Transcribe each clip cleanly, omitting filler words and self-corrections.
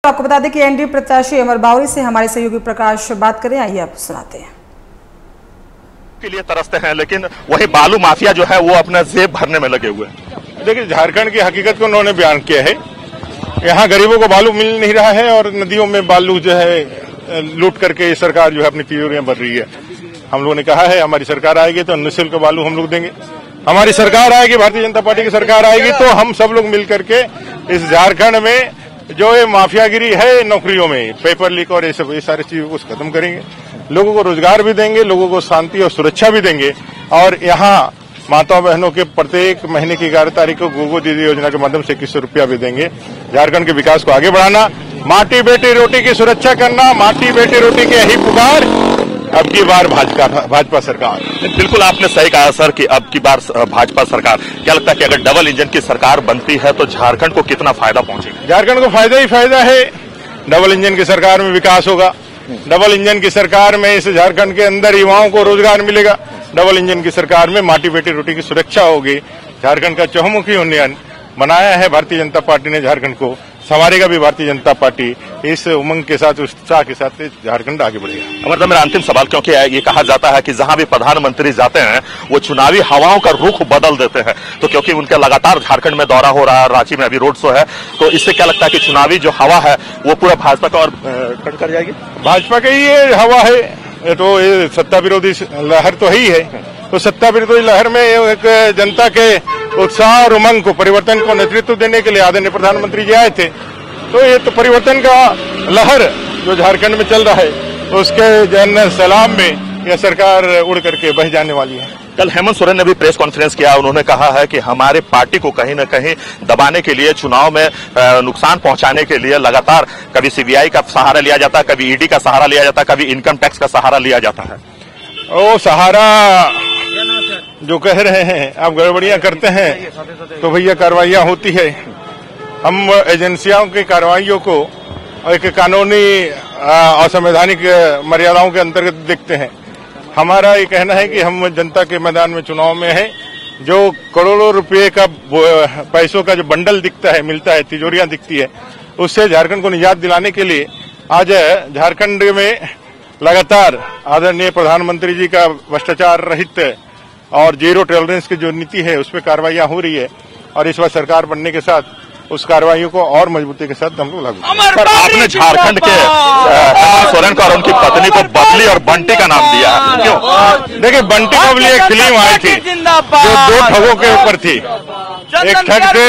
आपको बता दें कि एनडीए प्रत्याशी अमर बावरी से हमारे सहयोगी प्रकाश बात करें, आइए आप सुनाते हैं। के लिए तरसते हैं, लेकिन वही बालू माफिया जो है वो अपना जेब भरने में लगे हुए हैं। देखिए, झारखंड की हकीकत को उन्होंने बयान किया है। यहाँ गरीबों को बालू मिल नहीं रहा है और नदियों में बालू जो है लूट करके सरकार जो है अपनी तिजोरियां भर रही है। हम लोगों ने कहा है हमारी सरकार आएगी तो निःशुल्क बालू हम लोग देंगे। हमारी सरकार आएगी, भारतीय जनता पार्टी की सरकार आएगी तो हम सब लोग मिल करके इस झारखंड में जो ये माफियागिरी है नौकरियों में, पेपर लीक और ये सारी चीजों को खत्म करेंगे। लोगों को रोजगार भी देंगे, लोगों को शांति और सुरक्षा भी देंगे। और यहाँ माताओं बहनों के प्रत्येक महीने की 11 तारीख को गोगो दीदी योजना के माध्यम से 2100 रुपया भी देंगे। झारखंड के विकास को आगे बढ़ाना, माटी बेटी रोटी की सुरक्षा करना, माटी बेटी रोटी की यही पुकार अब की बार भाजपा सरकार। बिल्कुल आपने सही कहा सर कि अब की बार भाजपा सरकार। क्या लगता है कि अगर डबल इंजन की सरकार बनती है तो झारखंड को कितना फायदा पहुंचेगा? झारखंड को फायदा ही फायदा है। डबल इंजन की सरकार में विकास होगा, डबल इंजन की सरकार में इस झारखंड के अंदर युवाओं को रोजगार मिलेगा, डबल इंजन की सरकार में माटी बेटी रोटी की सुरक्षा होगी। झारखंड का चहुमुखी उन्नयन बनाया है भारतीय जनता पार्टी ने, झारखंड को संवारेगा भी भारतीय जनता पार्टी। इस उमंग के साथ, उत्साह के साथ झारखंड आगे बढ़ेगा। अमर, मेरा अंतिम सवाल, क्योंकि ये कहा जाता है कि जहां भी प्रधानमंत्री जाते हैं वो चुनावी हवाओं का रुख बदल देते हैं, तो क्योंकि उनका लगातार झारखंड में दौरा हो रहा है, रांची में अभी रोड शो है, तो इससे क्या लगता है कि चुनावी जो हवा है वो पूरा भाजपा का और कट कर जाएगी? भाजपा की ये हवा है, तो ये सत्ता विरोधी लहर तो ही है। तो सत्ता विरोधी लहर में एक जनता के उत्साह और उमंग को, परिवर्तन को नेतृत्व देने के लिए आदरणीय प्रधानमंत्री जी आए थे। तो ये तो परिवर्तन का लहर जो झारखंड में चल रहा है, तो उसके जन सलाम में यह सरकार उड़ करके बह जाने वाली है। कल हेमंत सोरेन ने भी प्रेस कॉन्फ्रेंस किया। उन्होंने कहा है कि हमारे पार्टी को कहीं न कहीं दबाने के लिए, चुनाव में नुकसान पहुंचाने के लिए लगातार कभी सीबीआई का सहारा लिया जाता है, कभी ईडी का सहारा लिया जाता है, कभी इनकम टैक्स का सहारा लिया जाता है। वो सहारा जो कह रहे हैं, आप गड़बड़ियां करते हैं तो भैया कार्रवाइयां होती है। हम एजेंसियों की कार्रवाइयों को एक कानूनी असंवैधानिक मर्यादाओं के अंतर्गत देखते हैं। हमारा ये कहना है कि हम जनता के मैदान में चुनाव में है। जो करोड़ों रुपए का पैसों का जो बंडल दिखता है, मिलता है, तिजोरियां दिखती है, उससे झारखंड को निजात दिलाने के लिए आज झारखंड में लगातार आदरणीय प्रधानमंत्री जी का भ्रष्टाचार रहित और जीरो टॉलरेंस की जो नीति है उस पर कार्रवाइयां हो रही है। और इस बार सरकार बनने के साथ उस कार्रवाइयों को और मजबूती के साथ हम लोग लागू। पर आपने झारखंड के हेमंत सोरेन को और उनकी पत्नी को बबली और बंटी का नाम दिया, क्यों? देखिए, बंटी बबली एक फिल्म आई थी जो 2 ठगों के ऊपर थी। एक ठग थे,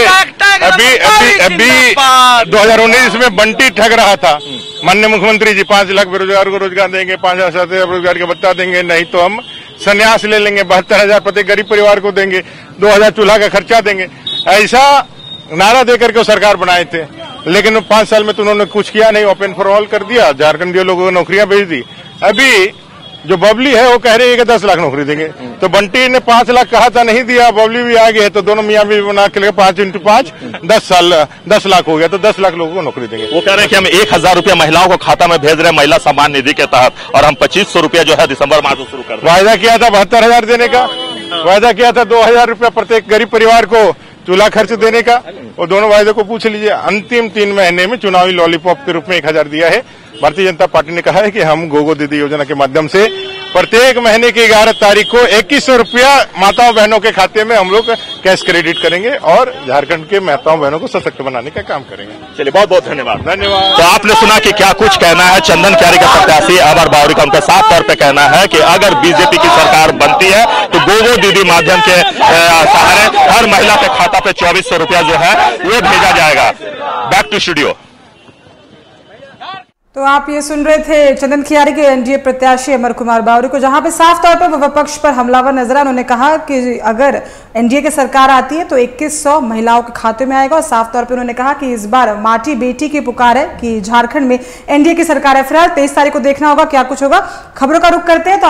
अभी 2019 में बंटी ठग रहा था। माननीय मुख्यमंत्री जी 5 लाख बेरोजगार को रोजगार देंगे, 5,000 रोजगार के भत्ता देंगे, नहीं तो हम संन्यास ले लेंगे, 72,000 प्रत्येक गरीब परिवार को देंगे, 2,000 चूल्हा का खर्चा देंगे। ऐसा नारा देकर के सरकार बनाए थे, लेकिन 5 साल में तो उन्होंने कुछ किया नहीं। ओपन फॉर ऑल कर दिया, झारखंड लोगों को नौकरियां भेज दी। अभी जो बबली है वो कह रही है कि 10 लाख नौकरी देंगे। तो बंटी ने 5 लाख कहा था, नहीं दिया, बबली भी आ गई है, तो दोनों मियां भी बना के 5 × 5 10 लाख हो गया, तो 10 लाख लोगों को नौकरी देंगे। वो कह रहे हैं कि हम 1,000 रुपया महिलाओं को खाता में भेज रहे हैं महिला सम्मान निधि के तहत, और हम 2500 रुपया जो है दिसंबर माह से शुरू कर रहे हैं। वायदा किया था 72,000 देने का, वायदा किया था 2,000 रुपया प्रत्येक गरीब परिवार को चूल्हा खर्च देने का। और दोनों वायदे को पूछ लीजिए। अंतिम 3 महीने में चुनावी लॉलीपॉप के रूप में 1,000 दिया है। भारतीय जनता पार्टी ने कहा है कि हम गोगो दीदी योजना के माध्यम से प्रत्येक महीने की 11 तारीख को 2100 रुपया माताओं बहनों के खाते में हम लोग कैश क्रेडिट करेंगे और झारखंड के माताओं बहनों को सशक्त बनाने का काम करेंगे। चलिए, बहुत बहुत धन्यवाद। धन्यवाद। तो आपने सुना कि क्या कुछ कहना है चंदन कियारी का प्रत्याशी अमर बावरी का। उनका साफ तौर पे कहना है कि अगर बीजेपी की सरकार बनती है तो गोगो दीदी माध्यम के सहारे हर महिला के खाता पे 2400 रुपया जो है वो भेजा जाएगा। Back to studio. तो आप ये सुन रहे थे चंदन कियारी के एनडीए प्रत्याशी अमर कुमार बावरी को, जहां पे साफ तौर पर विपक्ष पर हमलावर नजर आए। उन्होंने कहा कि अगर एनडीए की सरकार आती है तो 2100 महिलाओं के खाते में आएगा। और साफ तौर पर उन्होंने कहा कि इस बार माटी बेटी की पुकार है कि झारखंड में एनडीए की सरकार है। फिलहाल 23 तारीख को देखना होगा क्या कुछ होगा। खबरों का रुख करते हैं तो